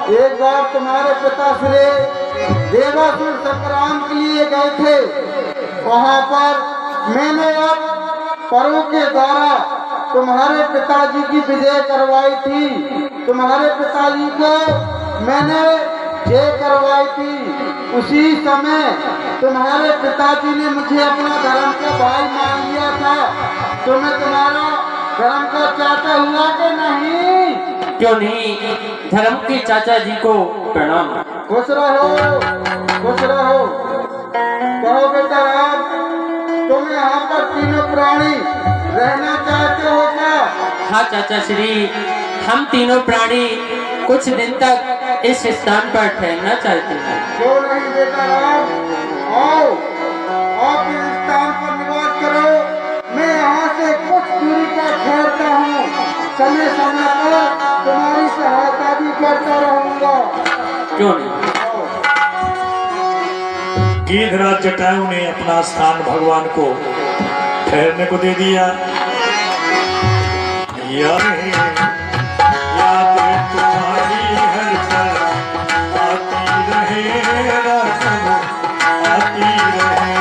एक बार तुम्हारे पिता श्री देवासुर संग्राम के लिए गए थे। वहां पर मैंने अब परों के द्वारा तुम्हारे पिताजी की विजय करवाई थी। तुम्हारे पिताजी को मैंने जय करवाई थी। उसी समय तुम्हारे पिताजी ने मुझे अपना धर्म का भाई मान लिया था। तुम्हें तुम्हारा धर्म का चाचा हुआ कि नहीं? क्यों नहीं, धर्म के चाचा जी को प्रणाम। खुश रहो, खुश रहो। कहो बेटा राम, तुम यहाँ पर तीनों प्राणी रहना चाहते हो क्या? हाँ चाचा श्री, हम तीनों प्राणी कुछ दिन तक इस स्थान पर ठहरना चाहते हैं। क्यों नहीं बेटा राम, आओ, आप इस स्थान पर निवास करो। मैं यहाँ से कुछ दूरी पर ठहरता हूँ। समय समय पर तुम्हारी सहायता भी करता रहूंगा। क्यों नहीं। गीधराज जटायु ने अपना स्थान भगवान को ठहरने को दे दिया। याद तुम्हारी हर पल आती रहे, रातों आती रहे।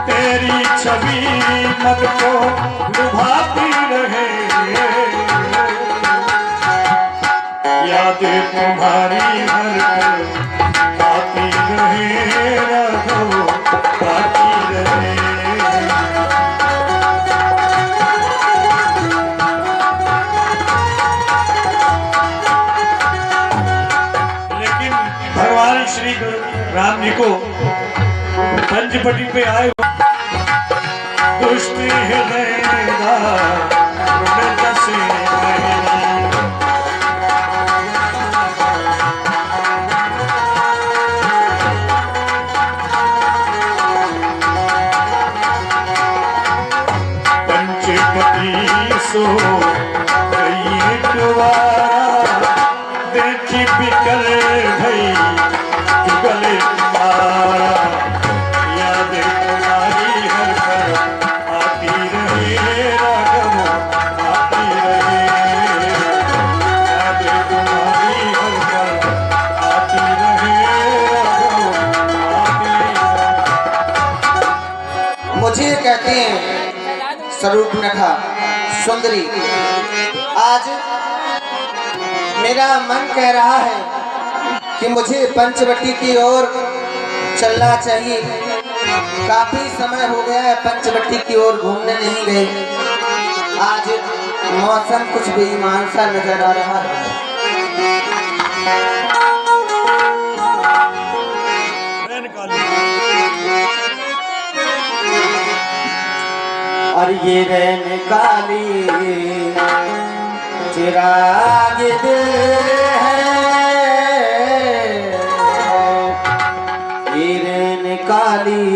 तेरी छवि मन को लुभाती रहे। याद तुम्हारी हर पल आती रहे, रातों आती रहे। भगवान श्री राम जी को पंचवटी पे आए दुष्ट हृदय पंचवटी सो देखी बिकल भई गले मारा। याद तुम्हारी हर पल आती रहे, राघव आती रहे। याद तुम्हारी हर पल आती रहे, राघव आती रहे। मुझे कहते हैं स्वरूपनखा सुंदरी। आज मेरा मन कह रहा है कि मुझे पंचवटी की ओर चलना चाहिए। काफी समय हो गया है पंचवटी की ओर घूमने नहीं गए। आज मौसम कुछ बेईमान सा नजर आ रहा है। और ये रैन काली चिराग दिल है, हिरन काली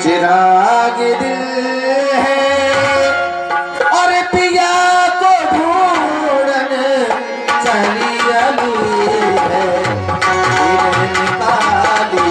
चिराग दिल है। और पिया को ढूंढन चली अली है, हिरन काली।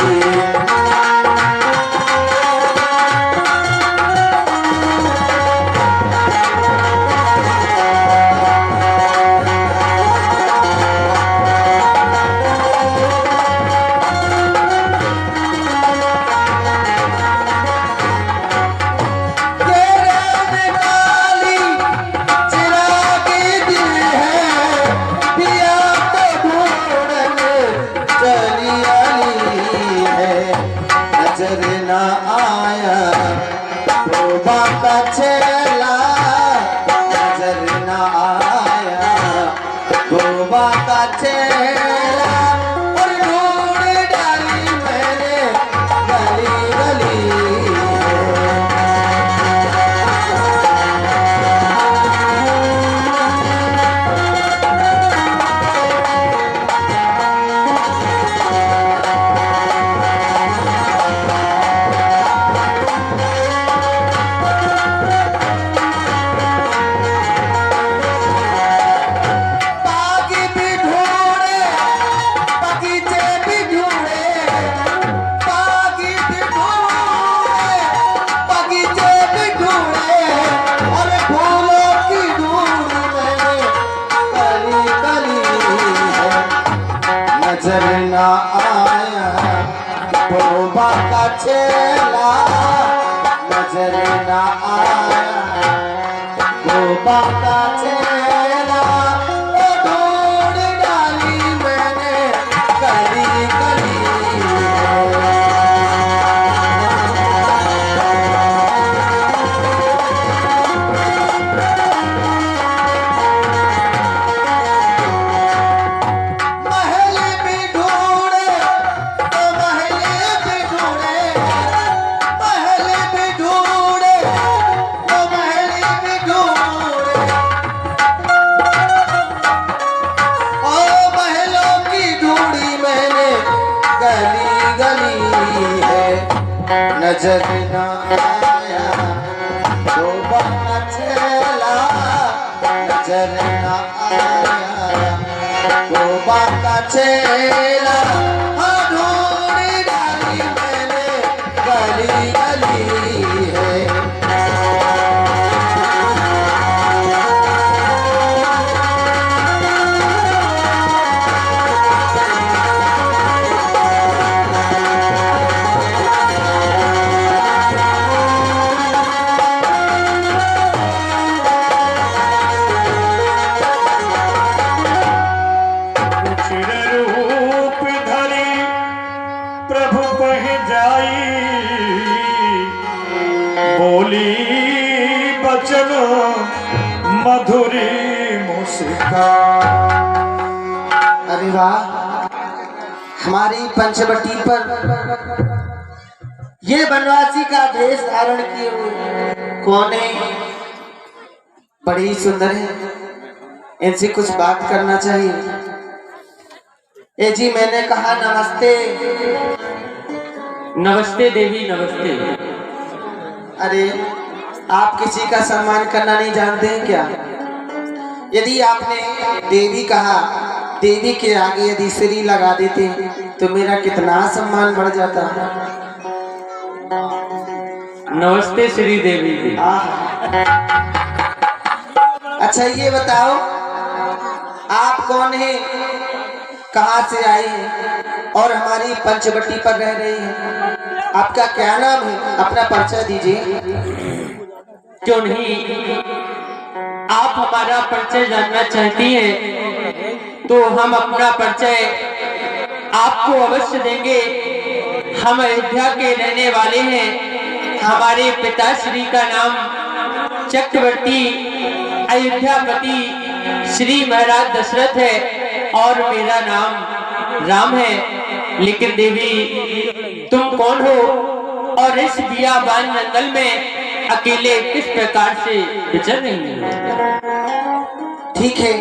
भी ढूंढ नजर न आया तोबा का चेला, नजर न आया तोबा का चेला, वो ढूंढ डाली मैंने गली गली। नजर न आया तोबा का चेला, नजर न आया तोबा का चेला, हाँ ढूंढ डाली मैंने गली गली है। बोली बचन मधुरी मुस्कान। अरे वाह, हमारी पंचवटी पर ये बनवासी का भेष धारण किए हुए कौन है? बड़ी सुंदर है, इनसे कुछ बात करना चाहिए। ए जी, मैंने कहा नमस्ते। नमस्ते देवी, नमस्ते। अरे आप किसी का सम्मान करना नहीं जानते हैं क्या? यदि आपने देवी कहा, देवी के आगे यदि श्री लगा देते तो मेरा कितना सम्मान बढ़ जाता। नमस्ते श्री देवी जी। अच्छा ये बताओ, आप कौन हैं, कहाँ से आए हैं और हमारी पंचवटी पर रह रही हैं? आपका क्या नाम है? अपना परिचय दीजिए। क्यों नहीं, आप हमारा परिचय जानना चाहती हैं तो हम अपना परिचय आपको अवश्य देंगे। हम अयोध्या के रहने वाले हैं। हमारे पिताश्री का नाम चक्रवर्ती अयोध्यापति श्री महाराज दशरथ है और मेरा नाम राम है। लेकिन देवी, तुम कौन हो और इस बियाबान जंगल में अकेले किस प्रकार से विचर रही हो? ठीक है,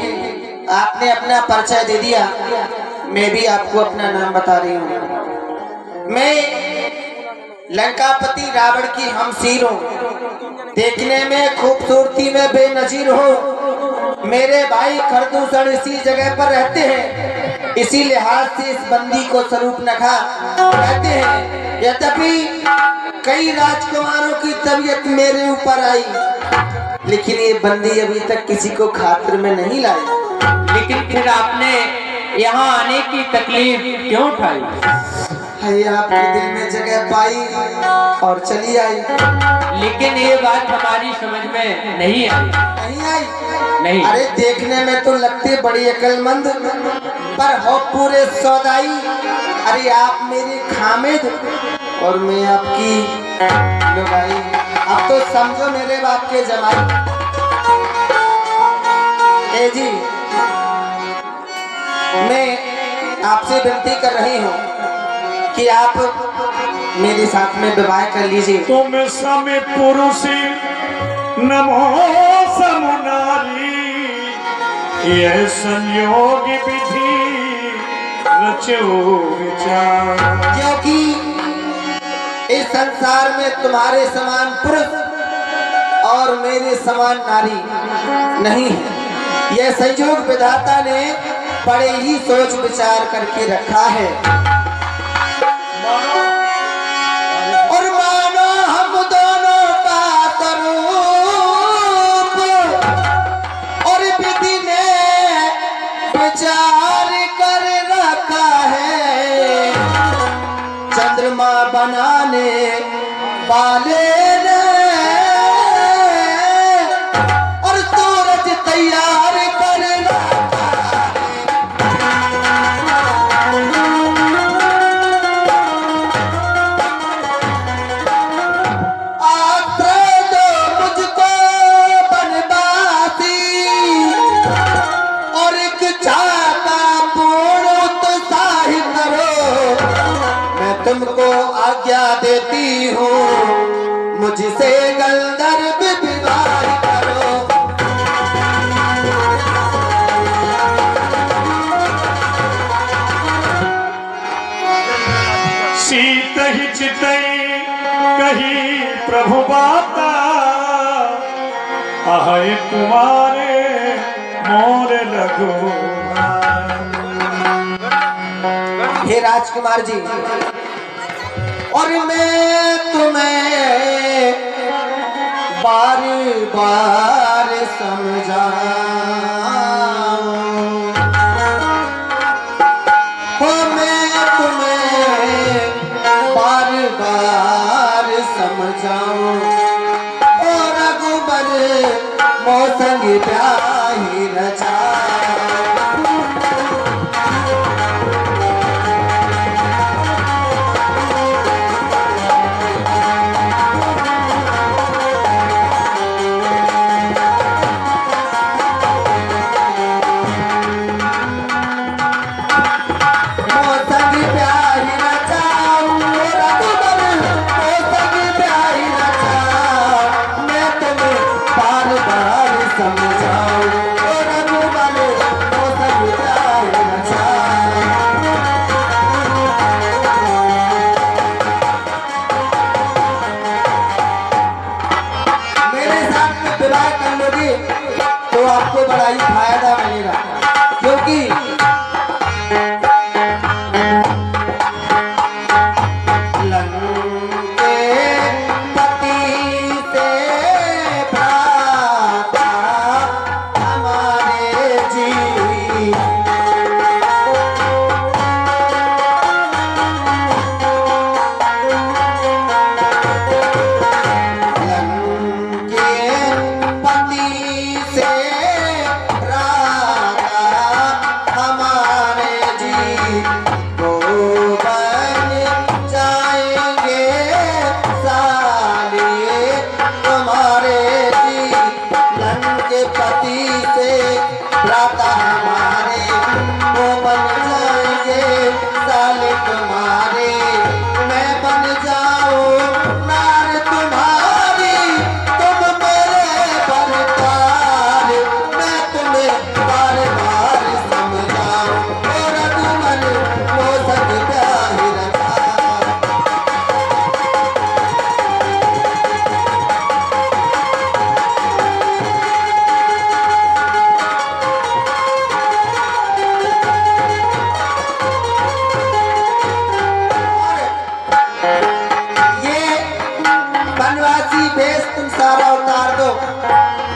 आपने अपना परिचय दे दिया, मैं भी आपको अपना नाम बता रही हूँ। मैं लंकापति रावण की हमशीर हूँ, देखने में खूबसूरती में बेनजीर हूँ। मेरे भाई खरदूषण इसी जगह पर रहते हैं, इसी लिहाज से इस बंदी को शरूपनखा कहते हैं। यद्यपि कई राजकुमारों की तबीयत मेरे ऊपर आई, लेकिन ये बंदी अभी तक किसी को खातिर में नहीं लाई। लेकिन फिर आपने यहाँ आने की तकलीफ क्यों उठाई? है आपके दिल में जगह पाई और चली आई। लेकिन ये बात हमारी समझ में नहीं आई। नहीं आई? नहीं। अरे देखने में तो लगते बड़ी अक्लमंद, पर हो पूरे सौदाई। अरे आप मेरे खामिद और मैं आपकी लुगाई। अब तो समझो मेरे बाप के जमाई। ए जी, मैं आपसे विनती कर रही हूँ कि आप मेरे साथ में विवाह कर लीजिए। तुम सम पुरुष नमो समुनारी, यह संयोग विधि रचो विचार। क्योंकि इस संसार में तुम्हारे समान पुरुष और मेरे समान नारी नहीं है। यह संयोग विधाता ने बड़े ही सोच विचार करके रखा है। और मानो हम दोनों का स्वरूप और विधि ने विचार कर रखा है। बनाने वाले ने और सूरज तैयार करना आश्रय दो मुझको बनवासी और एक चाहता पूर्ण उत्साह करो मैं तुमको आज्ञा देती हूँ मुझसे गंधर्व विवाह करो। शीत ही चितई कही प्रभु बाता आए तुम्हारे मोर लगो। हे राजकुमार जी और मैं तुम्हें बार बार समझाऊं हो मैं तुम्हें बार बार समझाऊं ओ रघुबर मौसंग प्याही रचा। तो आपको बड़ा ही फायदा मिलेगा क्योंकि लंके पति से भ्राता हमारे जी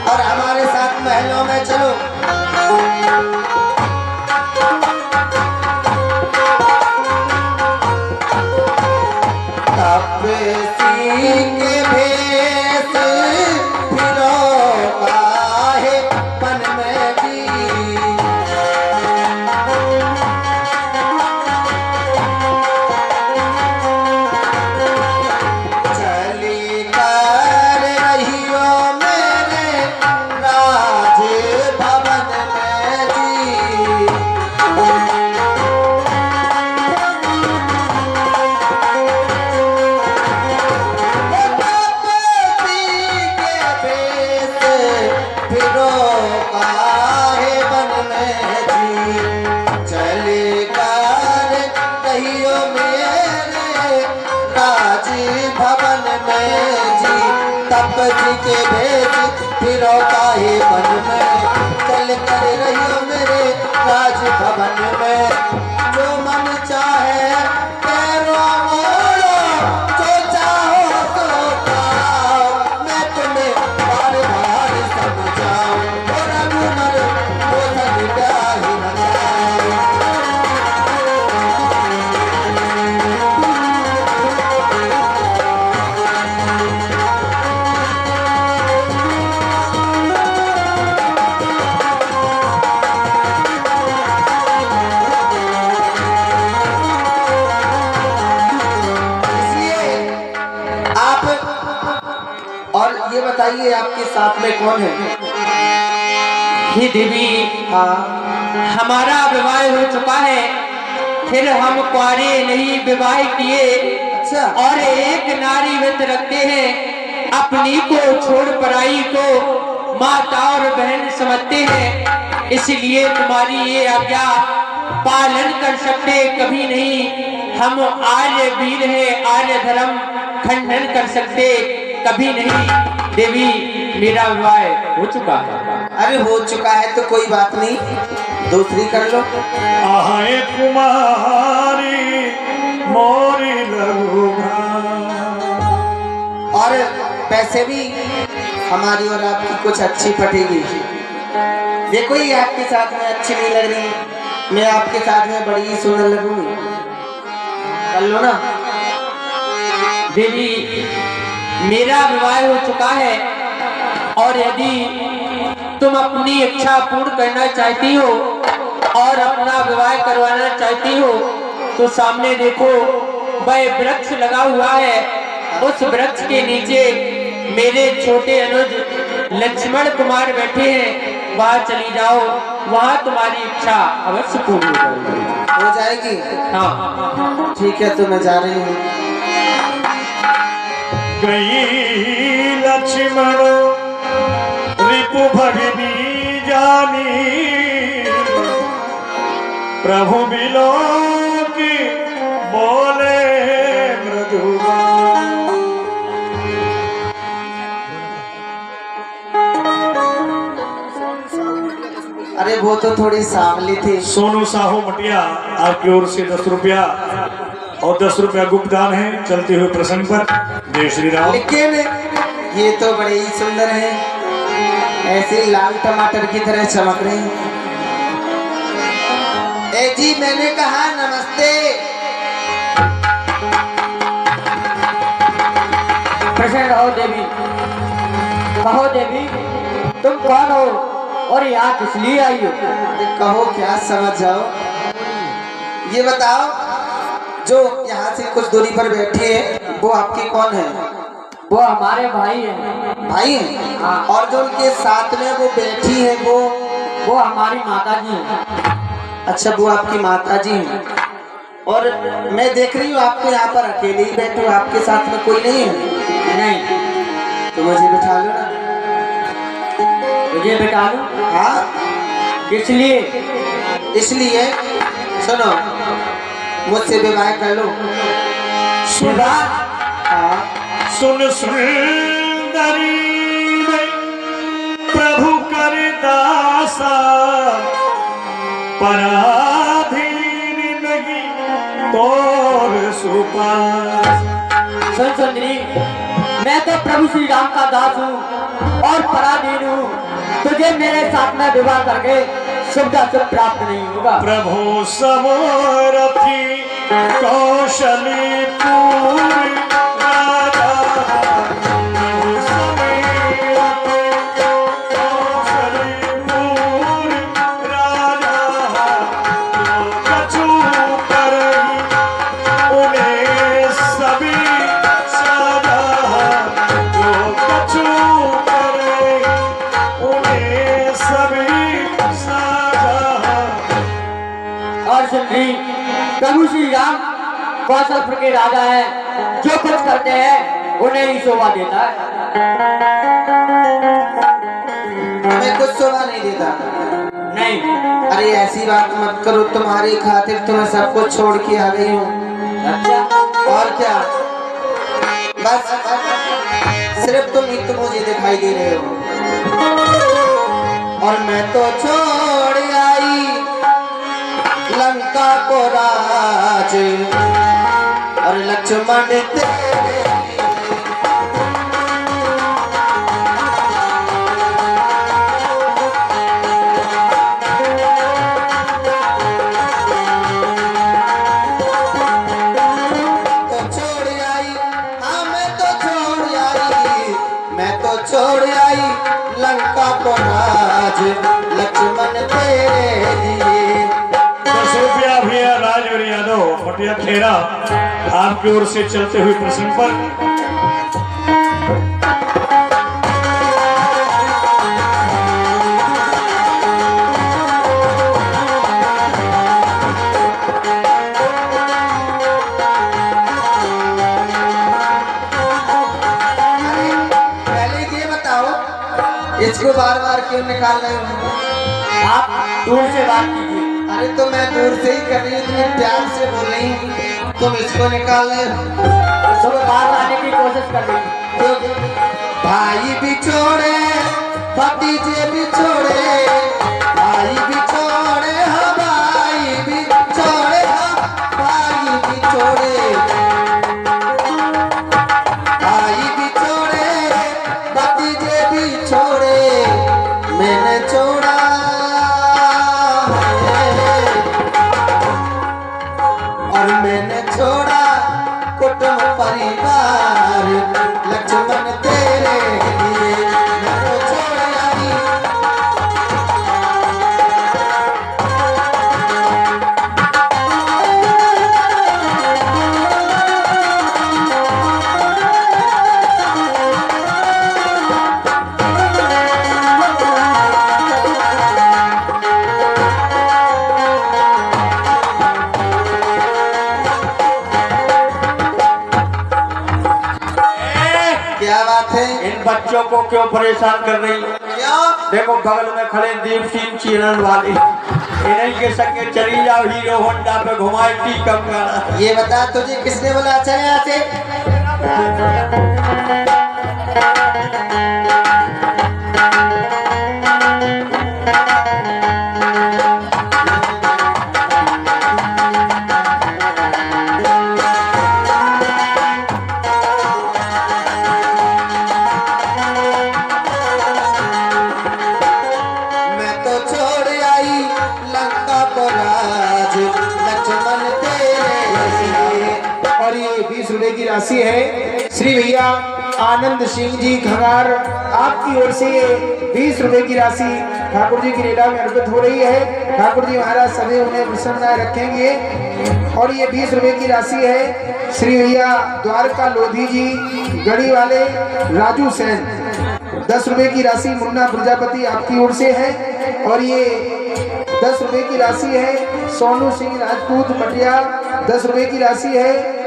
और हमारे साथ महलों में चलो। तपसी के भेष फिरो काहे पन में जी चली कर रहियो मेरे राज भवन में जी तपसी के भेष फिरो काहे बन में चल कर रहियो मेरे राज भवन में जो मन चाहे पैरो मोड़ो जो चाहो तो पाओ मैं तुम्हें बार बार समझाऊं और रघुबर वो सब प्याही नचाऊं। बताइए आपके साथ में कौन है? हे देवी, हाँ, हमारा विवाह हो चुका है, फिर हम कुंवारे नहीं विवाह किए अच्छा। और एक नारी व्रत रखते हैं, अपनी को छोड़ पराई को माता और बहन समझते हैं, इसलिए तुम्हारी ये आज्ञा पालन कर सकते कभी नहीं। हम आर्य वीर है, आर्य धर्म खंडन कर सकते कभी नहीं। देवी, मेरा विवाह हो चुका है। अरे हो चुका है तो कोई बात नहीं, दूसरी कर लो। आए कुमारी मोरी लघुमा। और पैसे भी हमारी और आपकी कुछ अच्छी पटेगी। देखो ये आपके साथ में अच्छी नहीं लग रही, मैं आपके साथ में बड़ी सुंदर लगूंगी, कर लो ना। देवी, मेरा विवाह हो चुका है और यदि तुम अपनी इच्छा पूर्ण करना चाहती हो और अपना विवाह करवाना चाहती हो तो सामने देखो, वह वृक्ष लगा हुआ है, उस वृक्ष के नीचे मेरे छोटे अनुज लक्ष्मण कुमार बैठे हैं, वहां चली जाओ, वहां तुम्हारी इच्छा अवश्य पूर्ण हो जाएगी। हाँ, ठीक है, तो मैं जा रही हूँ। गई लक्ष्मण रिपु भगनी जानी, प्रभु बिलो की बोले मृदुबानी। अरे वो तो थोड़ी सांवली थी। सोनू साहू मटिया आपकी ओर से 10 रुपया और 10 रुपया गुप्त दान है चलते हुए प्रसंग पर। जय श्री राम। लेकिन ये तो बड़े ही सुंदर है, ऐसे लाल टमाटर की तरह चमक रहे हैं। ए जी, मैंने कहा नमस्ते। प्रसन्न रहो देवी। कहो देवी, तुम कौन हो और यहाँ किस लिए आई हो? अरे कहो क्या, समझ जाओ। ये बताओ, जो यहाँ से कुछ दूरी पर बैठी है वो आपकी कौन है? वो हमारे भाई हैं। भाई है? हाँ। और जो उनके साथ में वो बैठी है वो हमारी माता जी हैं। अच्छा, वो आपकी माता जी हैं। और मैं देख रही हूँ आप तो यहाँ पर अकेले ही बैठे हो, आपके साथ में कोई नहीं है? नहीं। तो मुझे बिठा लो ना। मुझे बिठा लो? हाँ, इसलिए इसलिए सुनो, मुझसे विवाह कर लो। विवाह? हाँ, सुन सुंदरी में प्रभु कर दासा, पराधीन नहीं तोर सुपास। सुन सुंदरी, मैं तो प्रभु श्री राम का दास हूँ और पराधीन हूँ। तुझे मेरे साथ में विवाह करके शुभ शुभ प्राप्त नहीं होगा। प्रभु समरथी कौशली पूरी राजा, प्रभु समरथी कौशली पूरी राजा, जो कछु करई उन्हें सभी साजा, जो कछु करई उन्हें सभी साजा। और सुंदरी, प्रभु श्री राम कौशलपुर के राजा हैं, जो कुछ करते हैं उन्हें ही शोभा देता है। मैं कुछ शोभा नहीं देता। नहीं। अरे ऐसी बात मत करो, तुम्हारी खातिर तो मैं सब कुछ छोड़ के आ गई हूँ। अच्छा, और क्या, बस सिर्फ तुम ही तो मुझे दिखाई दे रहे हो। और मैं तो छोड़ आई लंका को राज, और लक्ष्मण तेरे तो छोड़ आई। हाँ, मैं तो छोड़ आई लंका को राज, लक्ष्मण तेरे लिए। 10 रुपया भी है राजवीर यादव मटिया खेरा आपकी ओर से चलते हुए प्रसंग पर। क्यों निकाल रहे हो? आप दूर से बात कीजिए। अरे तो मैं दूर से ही कर रही हूँ, इतने प्यार से बोल रही हूँ, तुम इसको निकाल रहे हो। तो बाहर आने की कोशिश कर रही हूँ। तो भाई बिछोड़े, भतीजे बिछोड़े, भाई बिछोड़े, हाँ भाई बिछोड़े, हाँ भाई बिछोड़े, भाई बिछोड़े, भतीजे बिछोड़े, मैंने छोड़ा और मैंने छोड़ा कुटुंब परिवार, लक्ष्मण तेरे लिए मैं तो छोड़ आई। क्या बात है? इन बच्चों को क्यों परेशान कर रही हो? क्यों? देखो बगल में खड़े दीप सिंह चीरन वाली, इन्हीं के संगे चली जाओ, हीरो होंडा पे घुमाए टीकम गाना। ये बता तुझे किसने बोला चल यहाँ से? मैं तो छोड़ आई लंका को राज, लक्ष्मण तेरे लिए। और ये 20 रुपए की राशि है श्री भैया आनंद सिंह जी खंगार, आपकी ओर से ये 20 रुपए की राशि ठाकुर जी की लीला में अर्पित हो रही है। ठाकुर जी महाराज सभी उन्हें प्रसन्न रखेंगे। और ये 20 रुपए की राशि है श्री भैया द्वारका लोधी जी गढ़ी वाले राजू सेन, 10 रुपए की राशि मुन्ना प्रजापति आपकी ओर से है। और ये 10 रुपए की राशि है सोनू सिंह राजपूत पटियाल, 10 रुपए की राशि है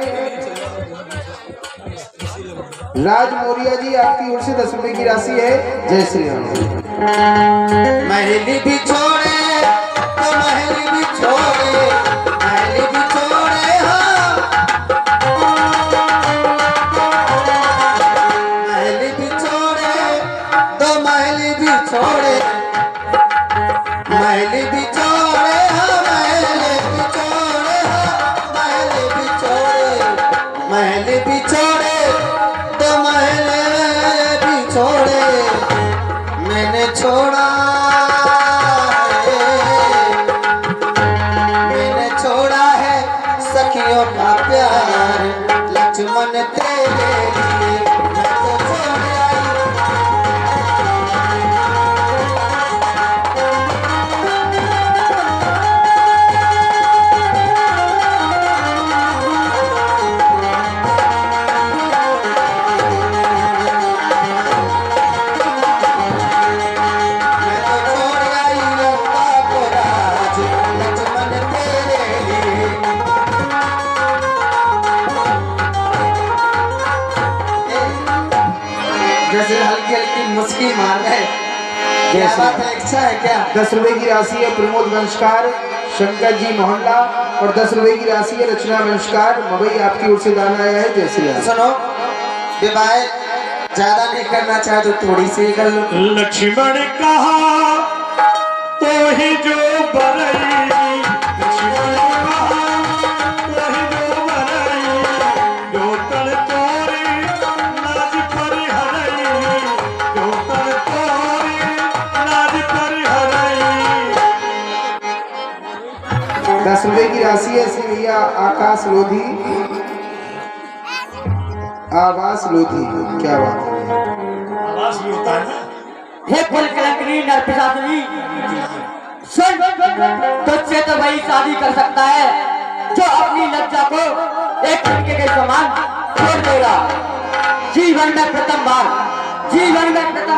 राज मौर्य जी आपकी ओर से 10 रुपए की राशि है। जय श्री राम। महल भी छोड़े तो महल भी छोड़े, महल भी छोड़े, हाँ महल भी छोड़े तो महल भी छोड़े, महल भी छोड़े, हाँ महल भी छोड़े, हाँ महल भी छोड़े, महल भी छोड़े तो महल भी छोड़े, मैंने छोड़ा है, मैंने छोड़ा है सखियों का प्यार, लक्ष्मण तेरे लिए मैं तो छोड़ आई। मैं तो छोड़ आई लंका को राज, लक्ष्मण तेरे लिए। जैसे हल्की हल्की मुस्की मार रहे, क्या बात है? इच्छा है क्या? 10 रुपए की राशि है प्रमोद वंशकार शंकर जी मोहल्ला, और 10 रुपए की राशि है रचना वंशकार मवई आपकी ओर से दान आया है। जय श्री राम। सुनो, विवाह ज्यादा नहीं करना चाहे तो थोड़ी सी कर लो। लक्ष्मण कहा तो ही जो बरई, लक्ष्मण कहा तो ही जो बरई, जो तल तोरी लाज पर हरई, जो तल तोरी लाज पर हरई। 10 रुपए की राशि है श्री भैया आकाश लोधी आवास लोधी। क्या बात है? आवाज भी होता है ना। हे फुल कलंकनी नरपिशाचनी, सुन, तुझसे तो वही शादी कर सकता है जो अपनी लज्जा को एक लड़के के समान छोड़ देगा। जीवन में प्रथम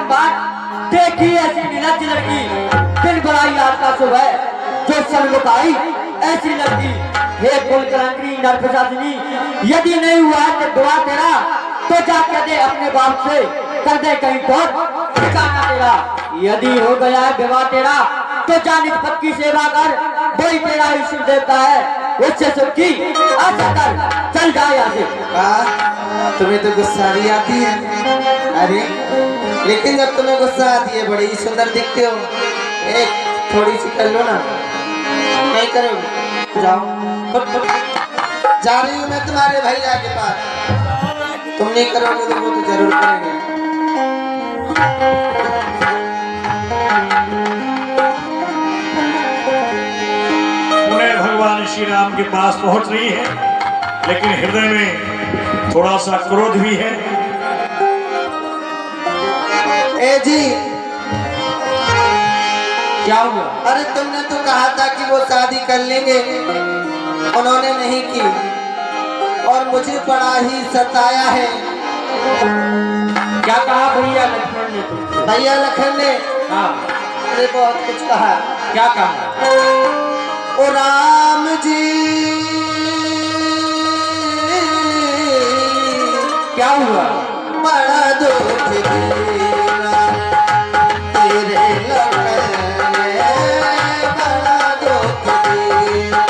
बार देखी ऐसी नीलज लड़की, दिन बुराई रात का सुबह जो सन्मुख आई ऐसी लड़की। हे फुल कलंकनी नरपिशाचनी, यदि नहीं हुआ है तो दुआ तेरा, तो जा कह दे अपने बाप से, कर दे कहीं तो ठिकाना तेरा। यदि हो गया है विवाह तेरा तो जा निज पद की सेवा कर, वही तेरा ईश्वर देवता है। उससे सुखी अच्छा कर, चल जा यहाँ से। तुम्हें तो गुस्सा भी आती है। अरे लेकिन जब तुम्हें गुस्सा आती है बड़ी सुंदर दिखते हो। एक थोड़ी सी कर लो ना। नहीं करोगे? जाओ। जा रही हूँ मैं तुम्हारे भैया के पास। तुम नहीं करोगे तो वो तो जरूर करेंगे। उन्हें भगवान श्री राम के पास पहुंच रही है, लेकिन हृदय में थोड़ा सा क्रोध भी है। ए जी, क्या हुआ? अरे तुमने तो कहा था कि वो शादी कर लेंगे, उन्होंने नहीं की और मुझे बड़ा ही सताया है। क्या कहा भैया लक्ष्मण ने तुमसे? भैया लखन ने हाँ, अरे बहुत कुछ कहा। क्या कहा? ओ राम जी, क्या हुआ? बड़ा दुख दिया तेरे लखन ने, बड़ा दुख दिया।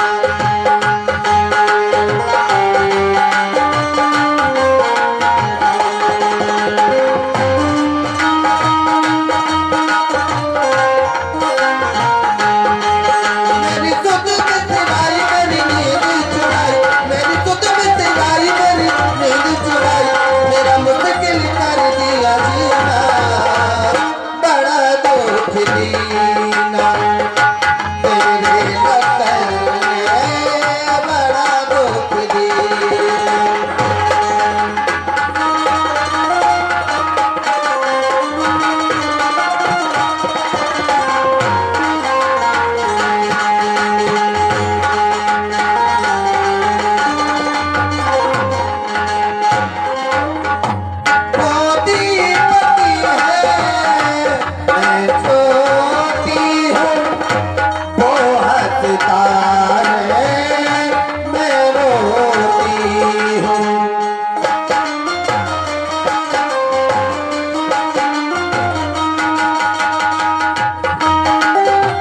मेरी सुध में सिवाई मेरी नींद चुराई, मेरी सुध में सिवाई मेरी नींद चुराई, मेरा मुश्किल कर दिया जीना, बड़ा दुख दीना तेरे लखन ने, बड़ा दुख दीना। छोटी पति है मैं छोटी हूँ, वो हंसता है मैं रोती हूँ।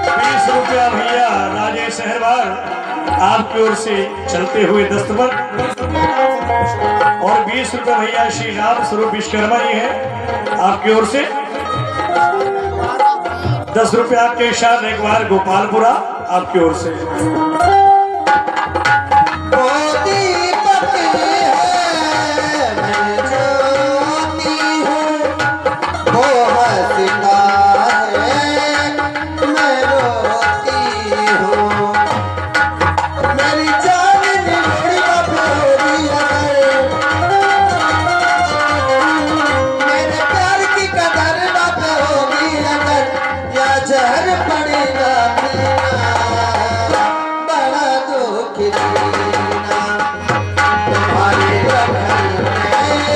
20 रुपया भैया राजेश अहरवाल आपकी ओर से चलते हुए दस्तबल, और 20 रुपया भैया श्री राम स्वरूप विश्वकर्मा जी है आपकी ओर से। 10 रुपया के साथ एक बार गोपालपुरा आपकी ओर से। छोटी पति है मैं छोटी हूँ, वो हंसता है मैं रोती हूँ। मेरी जान निकली बबूरी अगर, मेरे प्यार की कदर बाप होगी अगर, या जहर पड़ेगा पीना, बड़ा दुख दीना तुम्हारे लखन में,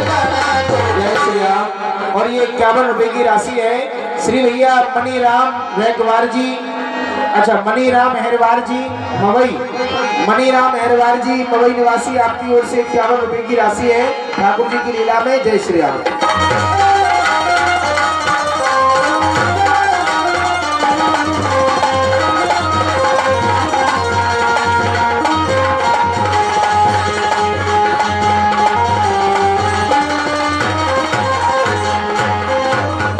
बड़ा दुख। जय श्री राम। और ये 51 रुपए की राशि है। श्री भैया मनीराम रैकवार जी, अच्छा मनीराम हेरवार जी मवई, मनीराम हेरवार जी मवई निवासी, आपकी ओर से 51 रुपए की राशि है ठाकुर जी की लीला में। जय श्री राम।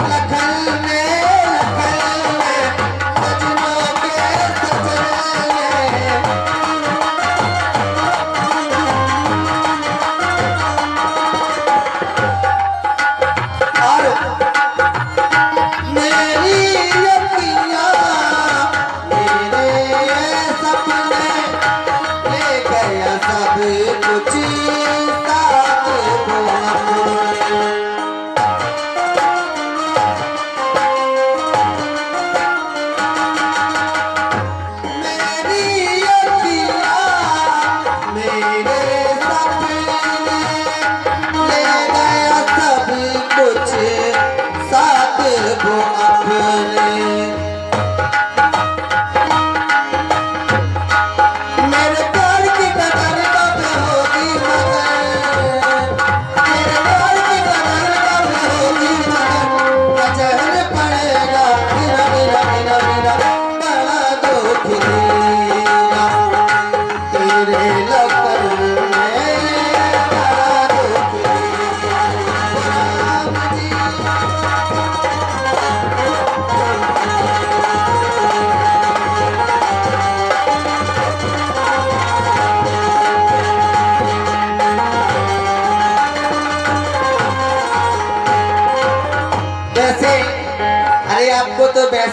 लखन में सजनों के सजने,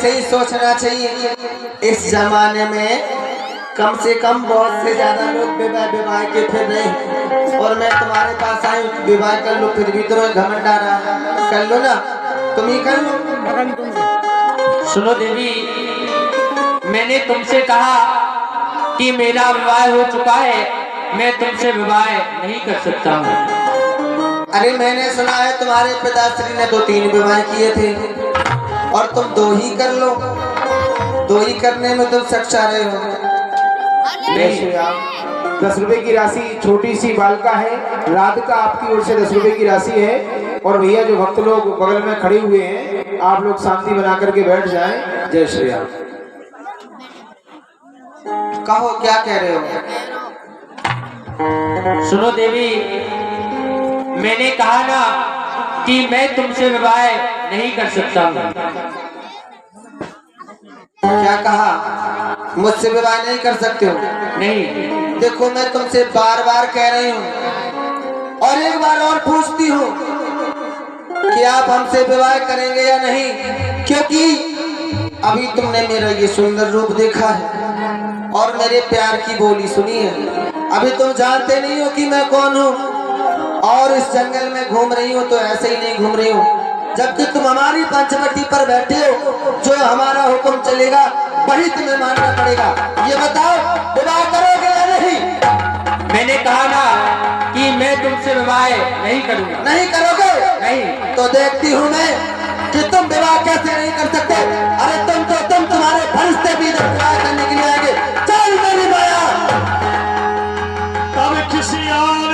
ऐसे ही सोचना चाहिए। इस जमाने में कम से कम बहुत से ज्यादा लोग विवाह के फिर रहे हैं, और मैं तुम्हारे पास आई विवाह कर लो, फिर भी तुम्हें घमंड आ रहा है। कर लो ना, तुम ही कर लो। सुनो देवी, मैंने तुमसे कहा कि मेरा विवाह हो चुका है, मैं तुमसे विवाह नहीं कर सकता हूँ। अरे मैंने सुना है तुम्हारे पिताश्री ने तो 3 विवाह किए थे, और तुम 2 ही कर लो। 2 ही करने में तुम सच्चा रहे हो। जय श्री राम। 10 रुपए की राशि छोटी सी बालिका है, राधिका आपकी ओर से 10 रुपए की राशि है। और भैया जो भक्त लोग बगल में खड़े हुए हैं, आप लोग शांति बना करके बैठ जाएं। जय श्री राम। कहो क्या कह रहे हो? सुनो देवी, मैंने कहा ना कि मैं तुमसे विवाह नहीं कर सकता हूँ। क्या कहा? मुझसे विवाह नहीं कर सकते हो? नहीं। देखो मैं तुमसे बार बार कह रही हूँ, और एक बार और पूछती हूँ कि आप हमसे विवाह करेंगे या नहीं, क्योंकि अभी तुमने मेरा ये सुंदर रूप देखा है और मेरे प्यार की बोली सुनी है। अभी तुम जानते नहीं हो कि मैं कौन हूँ, और इस जंगल में घूम रही हूँ तो ऐसे ही नहीं घूम रही हूँ। जबकि तुम हमारी पंचवटी पर बैठे हो, जो हमारा हुक्म चलेगा वही तुम्हें मानना पड़ेगा। ये बताओ, विवाह करोगे या नहीं? मैंने कहा ना कि मैं तुमसे विवाह नहीं करूँगा। नहीं करोगे? नहीं। तो देखती हूँ मैं कि तुम विवाह कैसे नहीं कर सकते। अरे तुम तुम्हारे फरिश्ते भी जब विवाह करने के लिए आएंगे। चल मेरी माया। अब किसी और